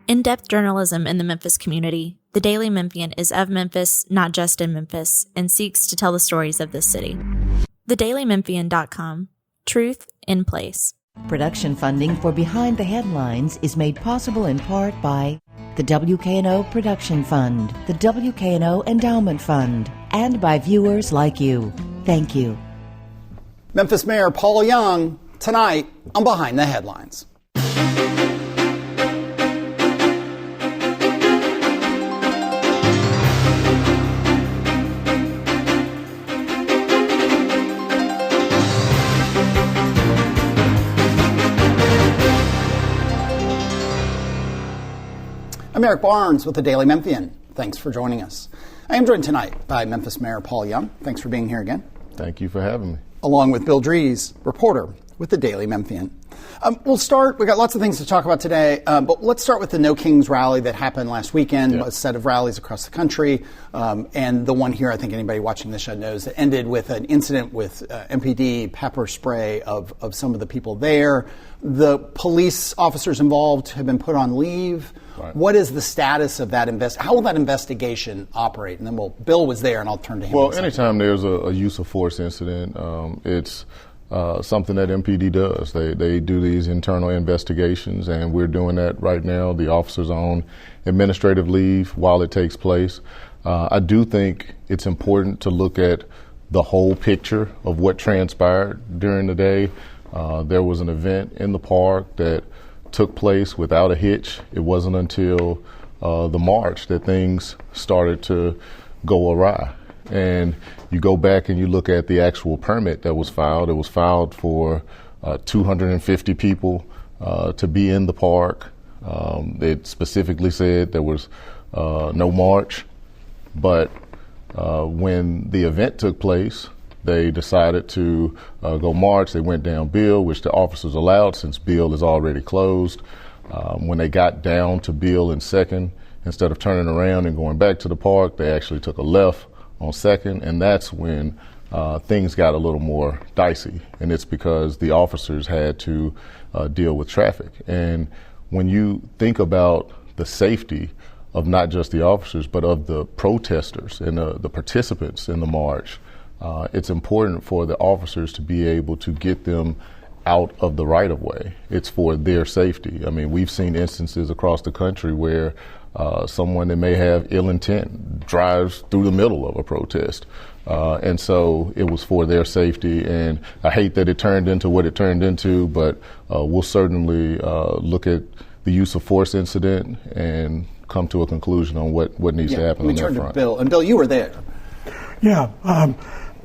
In-depth journalism in the Memphis community, the Daily Memphian is of Memphis, not just in Memphis, and seeks to tell the stories of this city. TheDailyMemphian.com. Truth in place. Production funding for Behind the Headlines is made possible in part by the WKNO Production Fund, the WKNO Endowment Fund, and by viewers like you. Thank you. Memphis Mayor Paul Young, tonight on Behind the Headlines. I'm Eric Barnes with the Daily Memphian. Thanks for joining us. I am joined tonight by Memphis Mayor Paul Young. Thanks for being here again. Thank you for having me. Along with Bill Dries, reporter with the Daily Memphian. We'll start, we got lots of things to talk about today, but let's start with the No Kings rally that happened last weekend, a set of rallies across the country, and the one here, I think anybody watching this show knows, that ended with an incident with MPD pepper spray of some of the people there. The police officers involved have been put on leave. Right. What is the status of that how will that investigation operate? And then Bill was there, and I'll turn to him. Well, anytime there's a use of force incident, it's something that MPD does. They do these internal investigations, and we're doing that right now. The officers are on administrative leave while it takes place. I do think it's important to look at the whole picture of what transpired during the day. There was an event in the park that took place without a hitch. It wasn't until the march that things started to go awry. And you go back and you look at the actual permit that was filed. It was filed for 250 people to be in the park. It specifically said there was no march. But when the event took place, they decided to go march. They went down Beale, which the officers allowed since Beale is already closed. When they got down to Beale and Second, instead of turning around and going back to the park, they actually took a left on Second, and that's when things got a little more dicey. And it's because the officers had to deal with traffic. And when you think about the safety of not just the officers, but of the protesters and the participants in the march, it's important for the officers to be able to get them out of the right-of-way. It's for their safety. I mean, we've seen instances across the country where someone that may have ill intent drives through the middle of a protest. And so it was for their safety. And I hate that it turned into what it turned into, but we'll certainly look at the use of force incident and come to a conclusion on what needs to happen on that front. To Bill. And Bill, you were there. Yeah.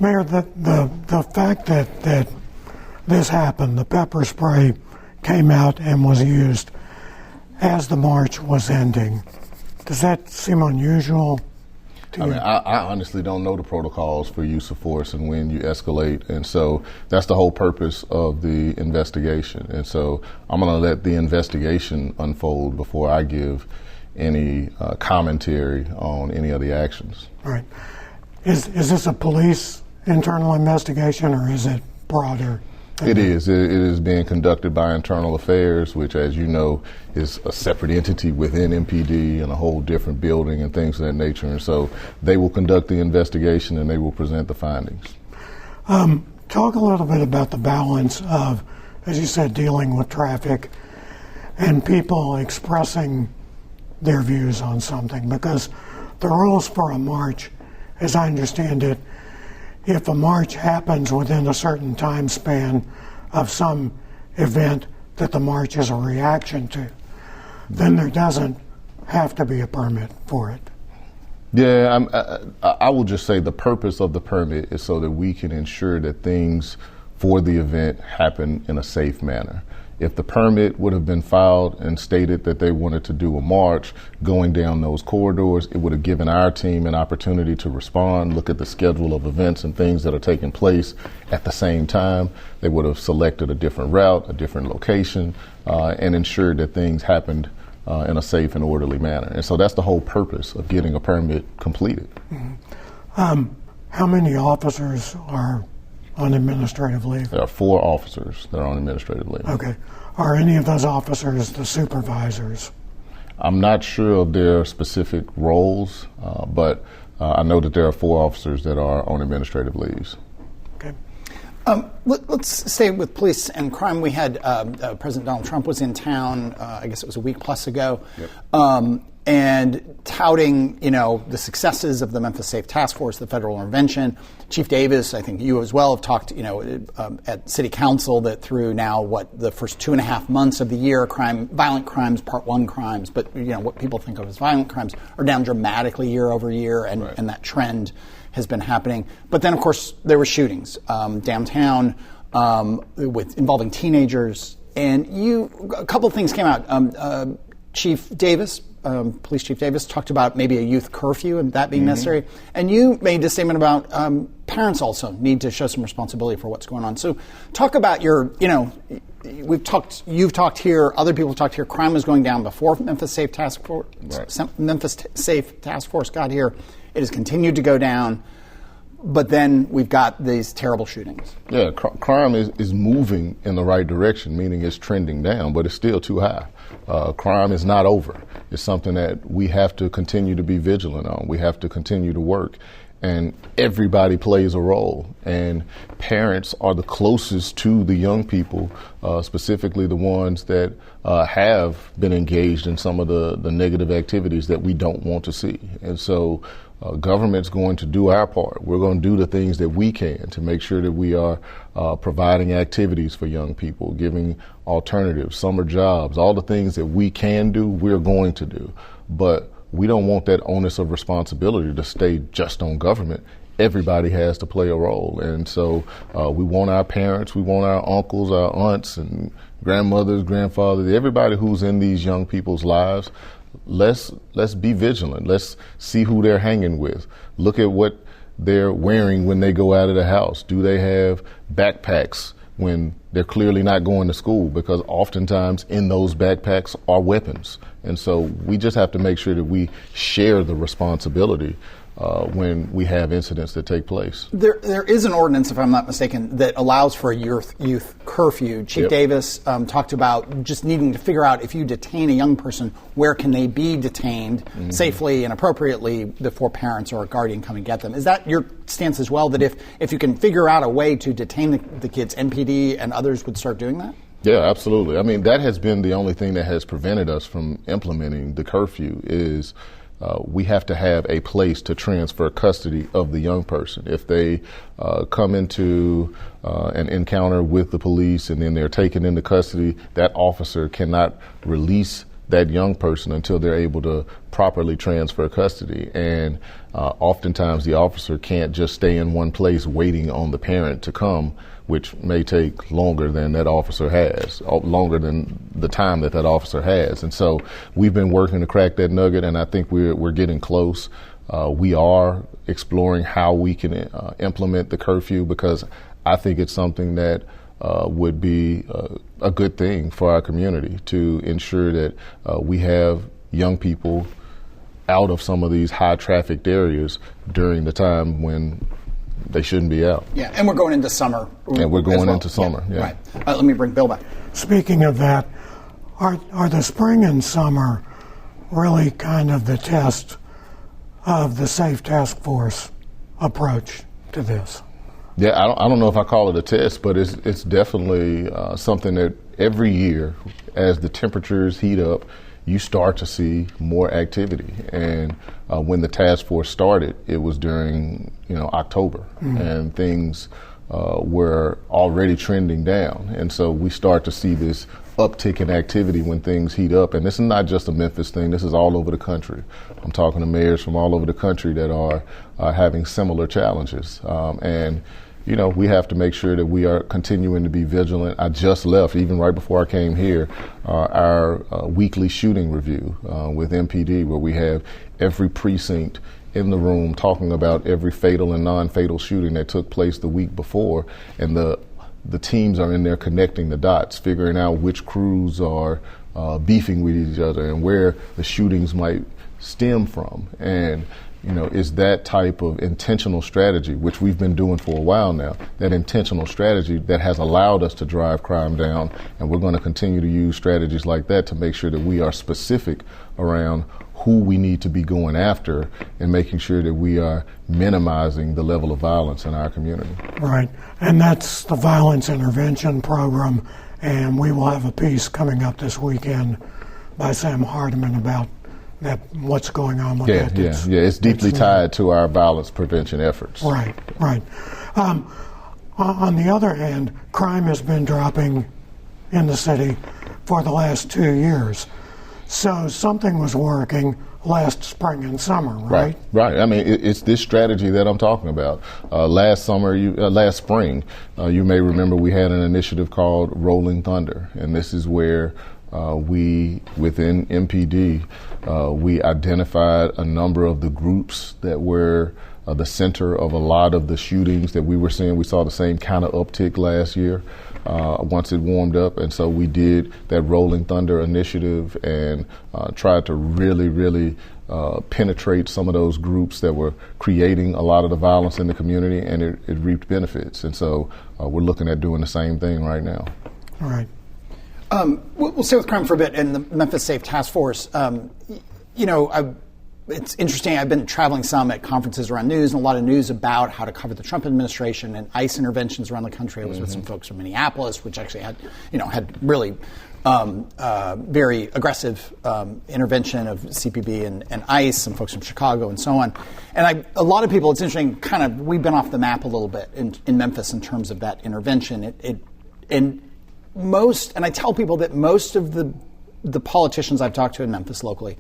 Mayor, the fact that this happened, the pepper spray came out and was used as the march was ending, does that seem unusual to you? I mean, I honestly don't know the protocols for use of force and when you escalate, and so that's the whole purpose of the investigation. And so I'm going to let the investigation unfold before I give any commentary on any of the actions. All right. Is this a police internal investigation, or is it broader? It is. It is being conducted by Internal Affairs, which, as you know, is a separate entity within MPD and a whole different building and things of that nature. And so they will conduct the investigation and they will present the findings. Talk a little bit about the balance of, as you said, dealing with traffic and people expressing their views on something, because the rules for a march, as I understand it, if a march happens within a certain time span of some event that the march is a reaction to, then there doesn't have to be a permit for it. Yeah, I will just say the purpose of the permit is so that we can ensure that things for the event happen in a safe manner. If the permit would have been filed and stated that they wanted to do a march going down those corridors, it would have given our team an opportunity to respond, look at the schedule of events and things that are taking place at the same time. They would have selected a different route, a different location, and ensured that things happened in a safe and orderly manner. And so that's the whole purpose of getting a permit completed. Mm-hmm. How many officers are on administrative leave? There are 4 officers that are on administrative leave. Okay. Are any of those officers the supervisors? I'm not sure of their specific roles, but I know that there are 4 officers that are on administrative leaves. Okay. Let's stay with police and crime. We had President Donald Trump was in town, I guess it was a week plus ago, and touting, the successes of the Memphis Safe Task Force, the federal intervention. Chief Davis, I think you as well have talked, at City Council that through now the first 2.5 months of the year, violent crimes, Part 1 crimes, but what people think of as violent crimes are down dramatically year over year, and that trend has been happening. But then, of course, there were shootings downtown involving teenagers, and a couple of things came out. Chief Davis. Police Chief Davis talked about maybe a youth curfew and that being necessary. And you made a statement about parents also need to show some responsibility for what's going on. So talk about you've talked here, other people have talked here, crime was going down before Memphis Safe Task Force, Memphis Safe Task Force got here. It has continued to go down. But then we've got these terrible shootings. Yeah, crime is moving in the right direction, meaning it's trending down, but it's still too high. Crime is not over. It's something that we have to continue to be vigilant on. We have to continue to work. And everybody plays a role. And parents are the closest to the young people, specifically the ones that have been engaged in some of the negative activities that we don't want to see. And so government's going to do our part. We're going to do the things that we can to make sure that we are providing activities for young people, giving alternatives, summer jobs, all the things that we can do, we're going to do. But we don't want that onus of responsibility to stay just on government. Everybody has to play a role. And so we want our parents, we want our uncles, our aunts, and grandmothers, grandfathers, everybody who's in these young people's lives. Let's be vigilant. Let's see who they're hanging with. Look at what they're wearing when they go out of the house. Do they have backpacks when they're clearly not going to school? Because oftentimes in those backpacks are weapons. And so we just have to make sure that we share the responsibility when we have incidents that take place. There is an ordinance, if I'm not mistaken, that allows for a youth curfew. Chief Davis talked about just needing to figure out if you detain a young person, where can they be detained safely and appropriately before parents or a guardian come and get them. Is that your stance as well, that if you can figure out a way to detain the kids, NPD and others would start doing that? Yeah, absolutely. I mean, that has been the only thing that has prevented us from implementing the curfew is we have to have a place to transfer custody of the young person. If they come into an encounter with the police and then they're taken into custody, that officer cannot release that young person until they're able to properly transfer custody. And oftentimes the officer can't just stay in one place waiting on the parent to come, which may take longer than that officer has, longer than the time that officer has. And so we've been working to crack that nugget, and I think we're getting close. We are exploring how we can implement the curfew, because I think it's something that would be a good thing for our community to ensure that we have young people out of some of these high trafficked areas during the time when they shouldn't be out. Yeah, and we're going into summer. And we're going into summer, yeah. Right. Let me bring Bill back. Speaking of that, are the spring and summer really kind of the test of the Safe Task Force approach to this? Yeah, I don't know if I call it a test, but it's definitely something that every year, as the temperatures heat up, you start to see more activity. And when the task force started, it was during October, and things were already trending down. And so we start to see this uptick in activity when things heat up. And this is not just a Memphis thing. This is all over the country. I'm talking to mayors from all over the country that are having similar challenges. And we have to make sure that we are continuing to be vigilant. I just left, even right before I came here, our weekly shooting review with MPD, where we have every precinct in the room talking about every fatal and non-fatal shooting that took place the week before. And the teams are in there connecting the dots, figuring out which crews are beefing with each other and where the shootings might stem from. And is that type of intentional strategy, which we've been doing for a while now, that intentional strategy that has allowed us to drive crime down. And we're going to continue to use strategies like that to make sure that we are specific around who we need to be going after and making sure that we are minimizing the level of violence in our community. Right. And that's the violence intervention program. And we will have a piece coming up this weekend by Sam Hardiman about that, what's going on with that. It's deeply tied to our violence prevention efforts. Right. On the other hand, crime has been dropping in the city for the last 2 years. So something was working last spring and summer, right? Right. I mean, it's this strategy that I'm talking about. Last spring, you may remember we had an initiative called Rolling Thunder, and this is where we, within MPD, we identified a number of the groups that were the center of a lot of the shootings that we were seeing. We saw the same kind of uptick last year once it warmed up, and so we did that Rolling Thunder initiative and tried to really penetrate some of those groups that were creating a lot of the violence in the community, and it reaped benefits. And so we're looking at doing the same thing right now. All right. We'll stay with crime for a bit and the Memphis Safe Task Force. It's interesting. I've been traveling some at conferences around news and a lot of news about how to cover the Trump administration and ICE interventions around the country. I was with some folks from Minneapolis, which actually had really very aggressive intervention of CPB and ICE. Some folks from Chicago and so on. And a lot of people, it's interesting. Kind of, we've been off the map a little bit in Memphis in terms of that intervention. And I tell people that most of the politicians I've talked to in Memphis locally,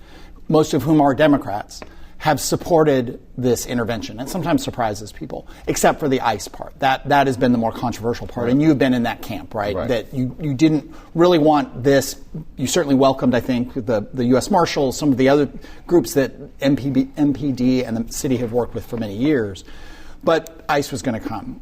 most of whom are Democrats, have supported this intervention. And sometimes surprises people, except for the ICE part. That has been the more controversial part. Right. And you've been in that camp, right? That you didn't really want this. You certainly welcomed, I think, the U.S. Marshals, some of the other groups that MPD and the city have worked with for many years. But ICE was going to come.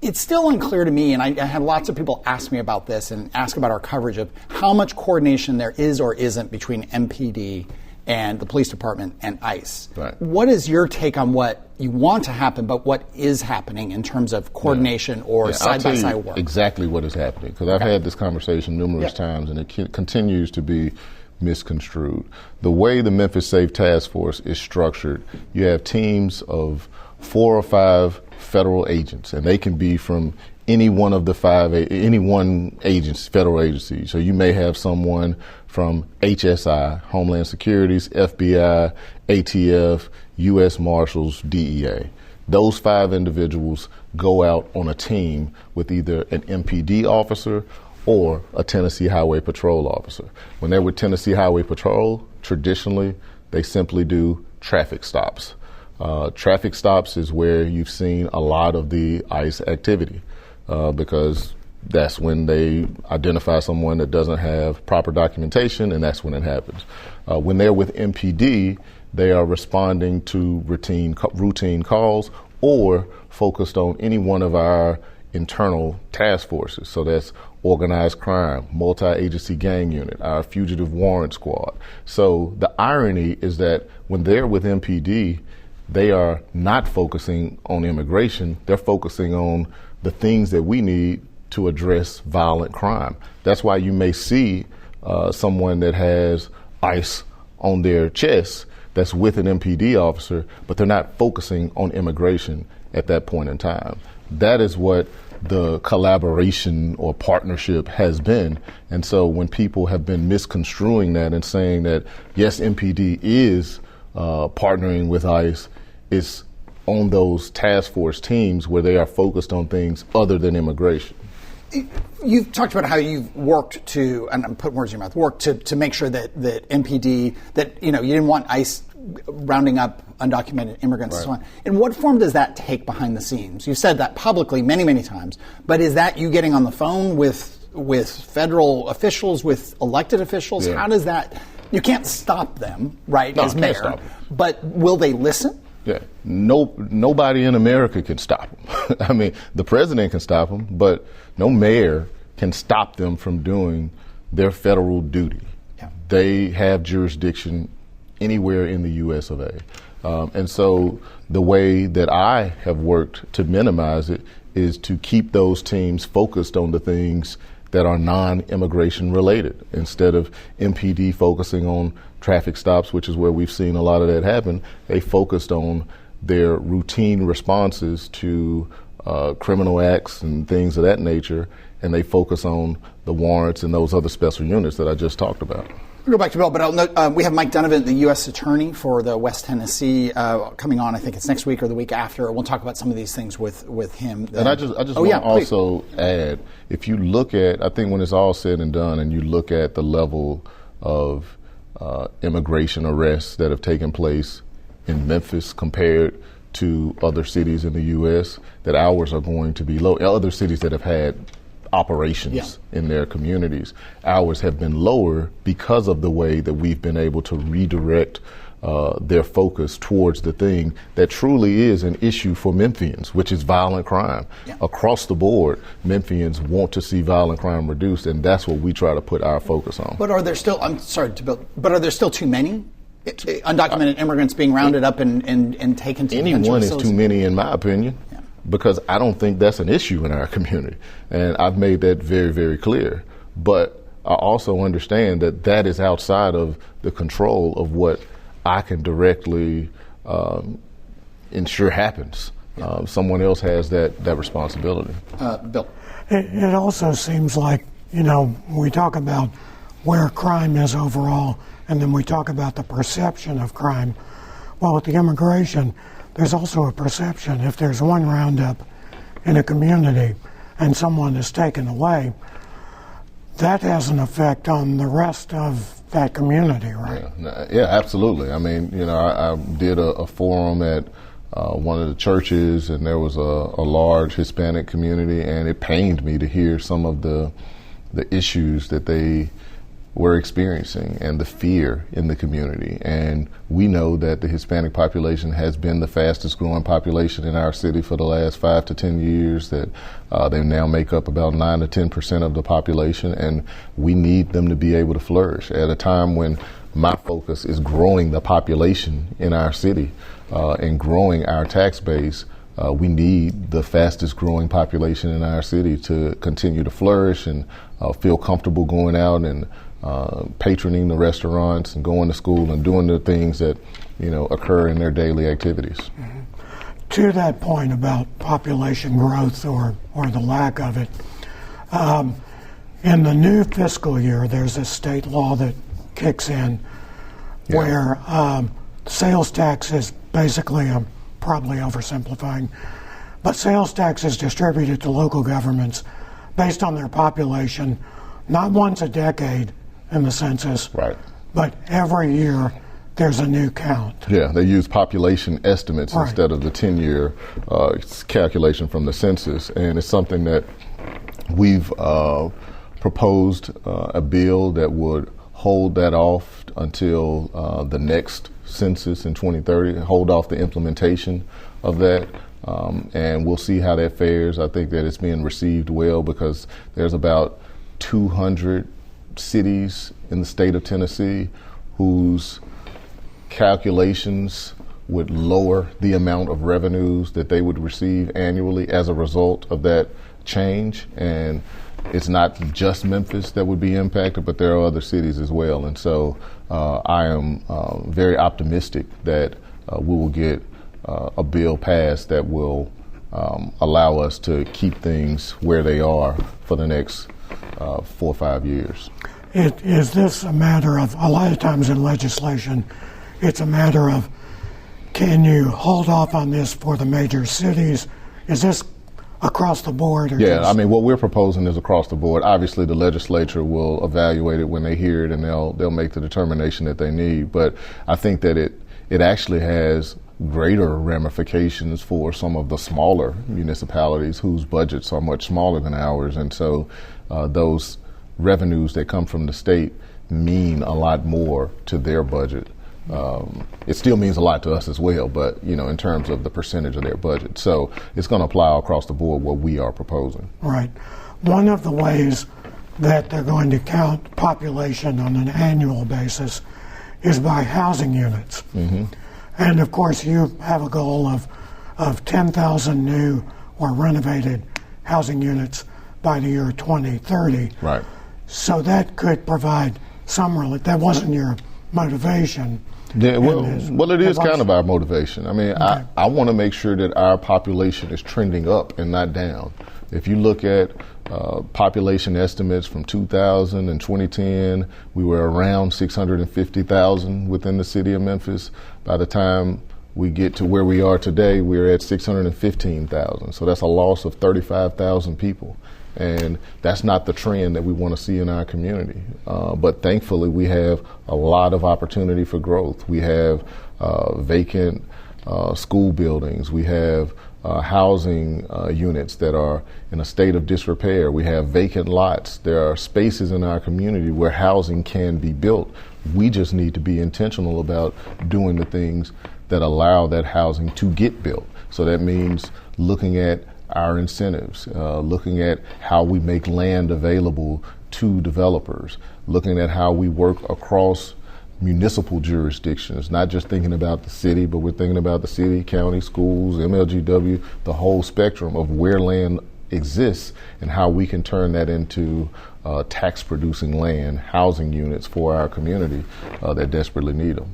It's still unclear to me, and I had lots of people ask me about this and ask about our coverage of how much coordination there is or isn't between MPD and the police department and ICE. Right. What is your take on what you want to happen, but what is happening in terms of coordination or side-by-side work? Exactly what is happening, because I've had this conversation numerous times, and it continues to be misconstrued. The way the Memphis Safe Task Force is structured, you have teams of 4 or 5 federal agents, and they can be from any one of the federal agency. So you may have someone from HSI, Homeland Security's, FBI, ATF, U.S. Marshals, DEA. Those 5 individuals go out on a team with either an MPD officer or a Tennessee Highway Patrol officer. When they're with Tennessee Highway Patrol, traditionally, they simply do traffic stops. Traffic stops is where you've seen a lot of the ICE activity because that's when they identify someone that doesn't have proper documentation, and that's when it happens. When they're with MPD, they are responding to routine calls or focused on any one of our internal task forces. So that's organized crime, multi-agency gang unit, our fugitive warrant squad. So the irony is that when they're with MPD, they are not focusing on immigration. They're focusing on the things that we need to address violent crime. That's why you may see someone that has ICE on their chest that's with an MPD officer, but they're not focusing on immigration at that point in time. That is what the collaboration or partnership has been. And so when people have been misconstruing that and saying that, yes, MPD is partnering with ICE, it's on those task force teams where they are focused on things other than immigration. You've talked about how you've worked to, and I'm putting words in your mouth, worked to make sure that MPD, that you didn't want ICE rounding up undocumented immigrants and so on. In what form does that take behind the scenes? You've said that publicly many, many times, but is that you getting on the phone with federal officials, with elected officials? Yeah. How does that, you can't stop them, right, No, as can't mayor, stop them. But will they listen? Yeah, nobody in America can stop them. I mean, the president can stop them, but no mayor can stop them from doing their federal duty. Yeah. They have jurisdiction anywhere in the U.S. of A. And so the way that I have worked to minimize it is to keep those teams focused on the things that are non-immigration related. Instead of MPD focusing on traffic stops, which is where we've seen a lot of that happen, they focused on their routine responses to criminal acts and things of that nature, and they focus on the warrants and those other special units that I just talked about. We'll go back to Bill, but I'll note, we have Mike Donovan, the U.S. Attorney for the West Tennessee, coming on. I think it's next week or the week after. We'll talk about some of these things with him. And I just want to also add, if you look at, I think when it's all said and done, and you look at the level of immigration arrests that have taken place in Memphis compared to other cities in the U.S., that ours are going to be low. Other cities that have had operations in their communities, ours have been lower because of the way that we've been able to redirect their focus towards the thing that truly is an issue for Memphians, which is violent crime. Across the board, Memphians want to see violent crime reduced, and that's what we try to put our focus on. But are there still, but are there still too many undocumented immigrants being rounded up and taken to anyone is too many, in my opinion. Because I don't think that's an issue in our community. And I've made that very, very clear. But I also understand that that is outside of the control of what I can directly ensure happens. Someone else has that responsibility. Bill. It also seems like, we talk about where crime is overall, and then we talk about the perception of crime. Well, with the immigration, there's also a perception. If there's one roundup in a community and someone is taken away, that has an effect on the rest of that community, right? Yeah, absolutely. I mean, I did a forum at one of the churches, and there was a large Hispanic community, and it pained me to hear some of the issues that they were experiencing and the fear in the community. And we know that the Hispanic population has been the fastest growing population in our city for the last 5 to 10 years, that they now make up about 9 to 10% of the population, and we need them to be able to flourish at a time when my focus is growing the population in our city and growing our tax base. We need the fastest growing population in our city to continue to flourish and feel comfortable going out and patroning the restaurants and going to school and doing the things that occur in their daily activities. Mm-hmm. To that point about population growth or the lack of it, in the new fiscal year, there's a state law that kicks in where sales tax is basically, I'm probably oversimplifying, but sales tax is distributed to local governments based on their population, not once a decade in the census, right, but every year there's a new count. Yeah, they use population estimates instead of the 10-year calculation from the census, and it's something that we've proposed a bill that would hold that off until the next census in 2030, hold off the implementation of that, and we'll see how that fares. I think that it's being received well because there's about 200 cities in the state of Tennessee whose calculations would lower the amount of revenues that they would receive annually as a result of that change. And it's not just Memphis that would be impacted, but there are other cities as well. And so I am very optimistic that we will get a bill passed that will allow us to keep things where they are for the next 4 or 5 years. Is this a matter of, a lot of times in legislation, it's a matter of, can you hold off on this for the major cities? Is this across the board? Or I mean, what we're proposing is across the board. Obviously, the legislature will evaluate it when they hear it, and they'll make the determination that they need. But I think that it actually has greater ramifications for some of the smaller municipalities whose budgets are much smaller than ours. And so those revenues that come from the state mean a lot more to their budget. It still means a lot to us as well, but in terms of the percentage of their budget. So it's going to apply across the board what we are proposing. Right. One of the ways that they're going to count population on an annual basis is by housing units. Mm-hmm. And of course, you have a goal of 10,000 new or renovated housing units by the year 2030. Right. So that could provide some relief. That wasn't your motivation. Yeah, well, it is kind of our motivation. I mean, okay. I want to make sure that our population is trending up and not down. If you look at population estimates from 2000 and 2010, we were around 650,000 within the city of Memphis. By the time we get to where we are today, we're at 615,000. So that's a loss of 35,000 people. And that's not the trend that we want to see in our community. But thankfully, we have a lot of opportunity for growth. We have vacant school buildings. We have housing units that are in a state of disrepair. We have vacant lots. There are spaces in our community where housing can be built. We just need to be intentional about doing the things that allow that housing to get built. So that means looking at our incentives, looking at how we make land available to developers, looking at how we work across municipal jurisdictions, not just thinking about the city, but we're thinking about the city, county, schools, MLGW, the whole spectrum of where land exists and how we can turn that into tax-producing land, housing units for our community that desperately need them.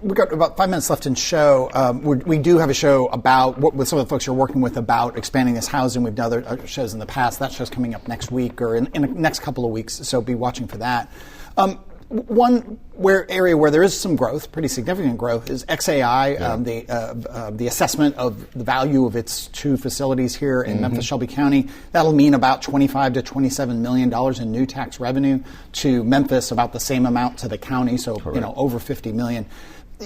We've got about 5 minutes left in show. We do have a show about with some of the folks you're working with about expanding this housing. We've done other shows in the past. That show's coming up next week or in the next couple of weeks, so be watching for that. One area where there is some growth, pretty significant growth, is XAI, the assessment of the value of its two facilities here in Memphis, Shelby County. That'll mean about $25 to $27 million in new tax revenue to Memphis, about the same amount to the county, so Correct. Over $50 million.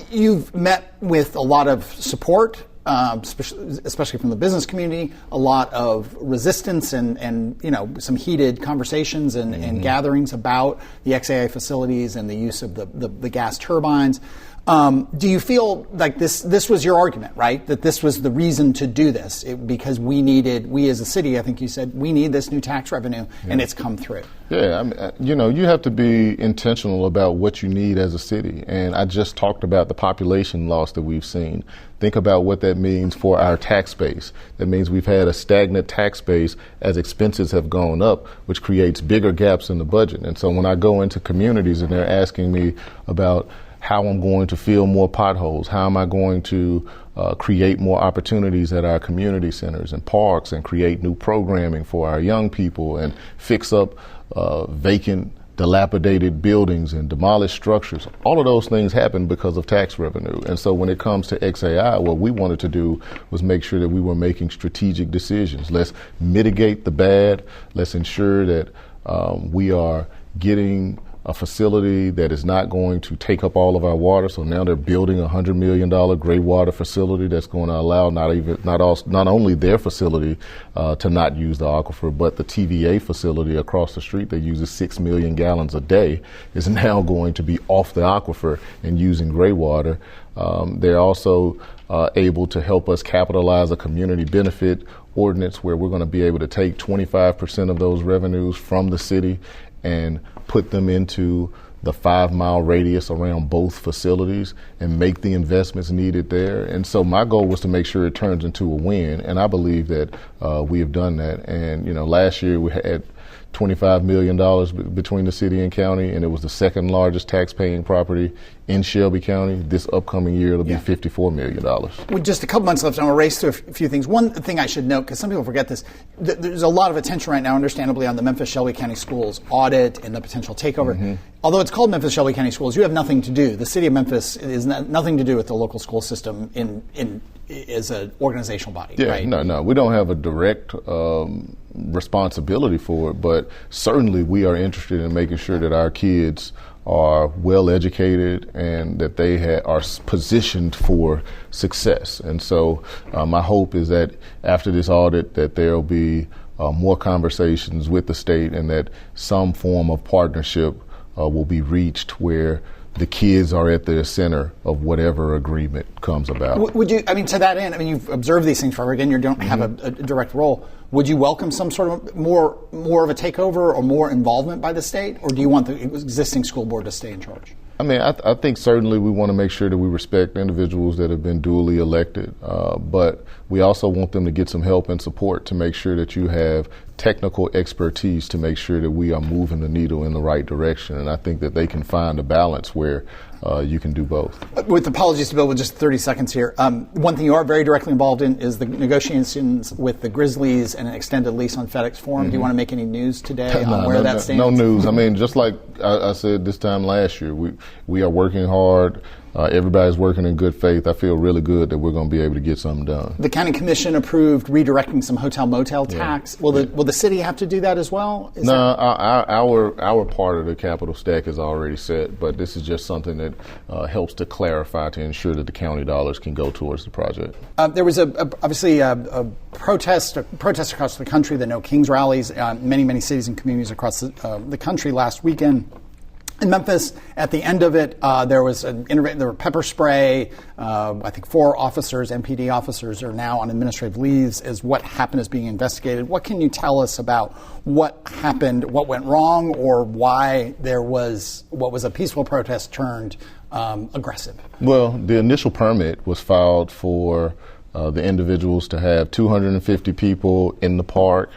You've met with a lot of support, especially from the business community, a lot of resistance and some heated conversations and gatherings about the XAI facilities and the use of the gas turbines. Do you feel like this was your argument, right? That this was the reason to do this because we as a city, I think you said, we need this new tax revenue, and it's come through. Yeah, I mean, you have to be intentional about what you need as a city. And I just talked about the population loss that we've seen. Think about what that means for our tax base. That means we've had a stagnant tax base as expenses have gone up, which creates bigger gaps in the budget. And so when I go into communities and they're asking me about how I'm going to fill more potholes, how am I going to create more opportunities at our community centers and parks and create new programming for our young people and fix up vacant, dilapidated buildings and demolished structures. All of those things happen because of tax revenue. And so when it comes to XAI, what we wanted to do was make sure that we were making strategic decisions. Let's mitigate the bad. Let's ensure that we are getting a facility that is not going to take up all of our water. So now they're building a $100 million gray water facility that's going to allow not only their facility to not use the aquifer, but the TVA facility across the street that uses 6 million gallons a day is now going to be off the aquifer and using gray water. They're also able to help us capitalize a community benefit ordinance where we're going to be able to take 25% of those revenues from the city and put them into the 5-mile radius around both facilities and make the investments needed there. And so my goal was to make sure it turns into a win, and I believe that we have done that. And last year we had $25 million between the city and county, and it was the second largest tax-paying property in Shelby County. This upcoming year, it'll be $54 million. With just a couple months left, I'm going to race through a few things. One thing I should note, because some people forget this, there's a lot of attention right now, understandably, on the Memphis Shelby County Schools audit and the potential takeover. Although it's called Memphis Shelby County Schools, you have nothing to do. The city of Memphis is nothing to do with the local school system as an organizational body, right? No, we don't have a direct responsibility for it, but certainly we are interested in making sure that our kids are well educated and that they are positioned for success. And so my hope is that after this audit that there will be more conversations with the state and that some form of partnership will be reached where the kids are at the center of whatever agreement comes about. Would you, to that end, you've observed these things forever. Again, you don't have a direct role. Would you welcome some sort of more of a takeover or more involvement by the state, or do you want the existing school board to stay in charge? I think certainly we want to make sure that we respect individuals that have been duly elected, but we also want them to get some help and support to make sure that you have technical expertise to make sure that we are moving the needle in the right direction. And I think that they can find a balance where you can do both. With apologies to Bill, with just 30 seconds here, one thing you are very directly involved in is the negotiations with the Grizzlies and an extended lease on FedEx Forum. Do you want to make any news today on where that stands? No news. Just like I said this time last year, we are working hard. Everybody's working in good faith. I feel really good that we're going to be able to get something done. The county commission approved redirecting some hotel-motel tax. Will the city have to do that as well? Our part of the capital stack is already set, but this is just something that helps to clarify to ensure that the county dollars can go towards the project. There was obviously a protest across the country, the No Kings rallies, many cities and communities across the country last weekend. In Memphis, at the end of it, there were pepper spray. I think 4 officers, MPD officers, are now on administrative leaves as what happened is being investigated. What can you tell us about what happened, what went wrong, or why there was what was a peaceful protest turned aggressive? Well, the initial permit was filed for the individuals to have 250 people in the park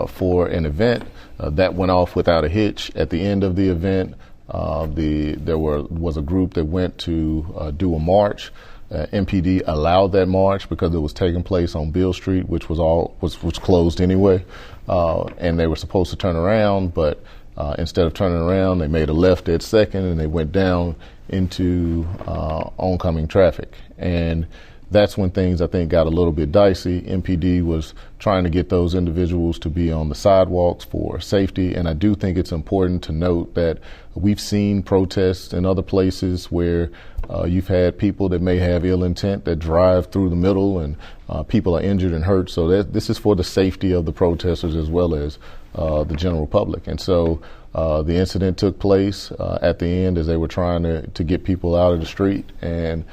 for an event. That went off without a hitch. At the end of the event, there was a group that went to do a march. MPD allowed that march because it was taking place on Beale Street, which was closed anyway, and they were supposed to turn around, but instead of turning around, they made a left at second and they went down into oncoming traffic. And that's when things, I think, got a little bit dicey. MPD was trying to get those individuals to be on the sidewalks for safety, and I do think it's important to note that we've seen protests in other places where you've had people that may have ill intent that drive through the middle, and people are injured and hurt. So this is for the safety of the protesters as well as the general public. And so the incident took place at the end as they were trying to get people out of the street, and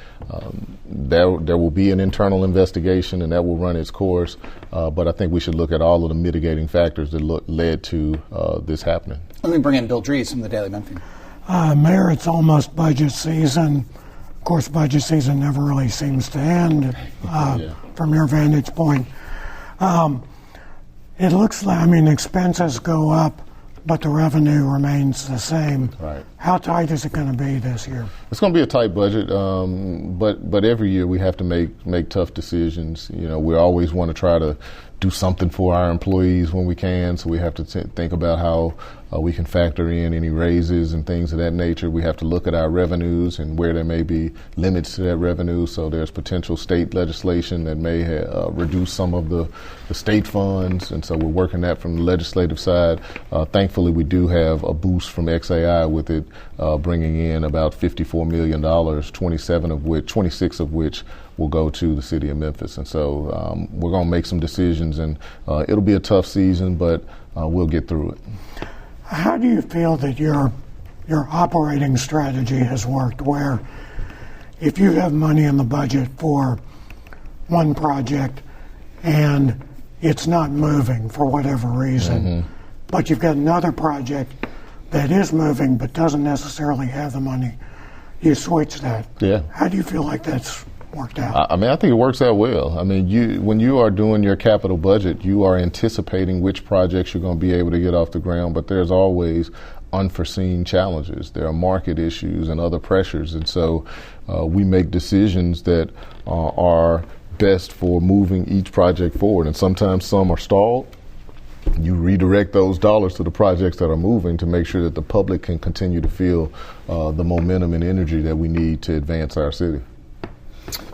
there will be an internal investigation and that will run its course, but I think we should look at all of the mitigating factors that led to this happening. Let me bring in Bill Dries from the Daily Memphian. Mayor, it's almost budget season. Of course, budget season never really seems to end from your vantage point. It looks like, expenses go up, but the revenue remains the same. Right. How tight is it going to be this year? It's going to be a tight budget, but every year we have to make tough decisions. We always want to try to do something for our employees when we can, so we have to think about how we can factor in any raises and things of that nature. We have to look at our revenues and where there may be limits to that revenue, so there's potential state legislation that may reduce some of the state funds, and so we're working that from the legislative side. Thankfully, we do have a boost from XAI with it bringing in about $54 million, 26 of which will go to the city of Memphis. And so we're going to make some decisions, and it'll be a tough season, but we'll get through it. How do you feel that your operating strategy has worked, where if you have money in the budget for one project and it's not moving for whatever reason, but you've got another project that is moving but doesn't necessarily have the money, you switch that? Yeah. How do you feel like that's worked out? I think it works out well. When you are doing your capital budget, you are anticipating which projects you're going to be able to get off the ground, but there's always unforeseen challenges. There are market issues and other pressures, and so we make decisions that are best for moving each project forward, and sometimes some are stalled. You redirect those dollars to the projects that are moving to make sure that the public can continue to feel the momentum and energy that we need to advance our city.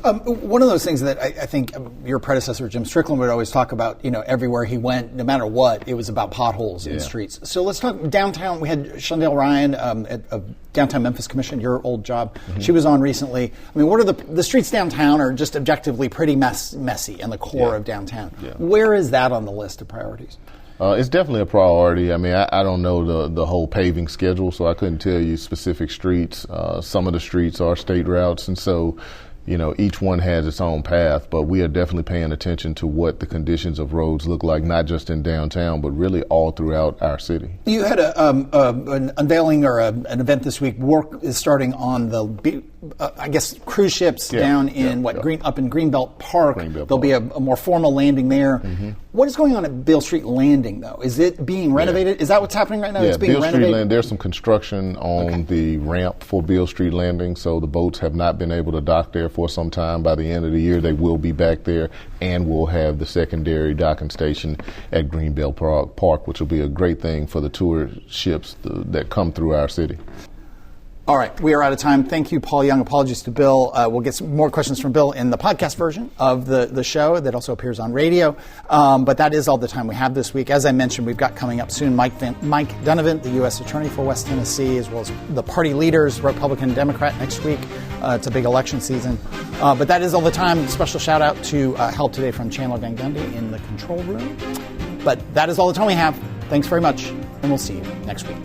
One of those things that I think your predecessor, Jim Strickland, would always talk about, everywhere he went, no matter what, it was about potholes in streets. So let's talk downtown. We had Shondell Ryan at Downtown Memphis Commission, your old job. She was on recently. What are the streets downtown are just objectively pretty messy in the core of downtown. Yeah. Where is that on the list of priorities? It's definitely a priority. I mean, I don't know the whole paving schedule, so I couldn't tell you specific streets. Some of the streets are state routes, and so, each one has its own path, but we are definitely paying attention to what the conditions of roads look like, not just in downtown, but really all throughout our city. You had an unveiling or an event this week. Work is starting on the, cruise ships down in up in Greenbelt Park. There'll be a more formal landing there. Mm-hmm. What is going on at Beale Street Landing, though? Is it being renovated? Is that what's happening right now? Yeah, it's being Beale renovated? Street there's some construction on the ramp for Beale Street Landing, so the boats have not been able to dock there for some time. By the end of the year, they will be back there, and we'll have the secondary docking station at Greenbelt Park, which will be a great thing for the tour ships that come through our city. All right, we are out of time. Thank you, Paul Young. Apologies to Bill. We'll get some more questions from Bill in the podcast version of the show that also appears on radio. But that is all the time we have this week. As I mentioned, we've got coming up soon Mike Donovan, the U.S. Attorney for West Tennessee, as well as the party leaders, Republican and Democrat, next week. It's a big election season. But that is all the time. Special shout out to help today from Chandler Van Gundy in the control room. But that is all the time we have. Thanks very much, and we'll see you next week.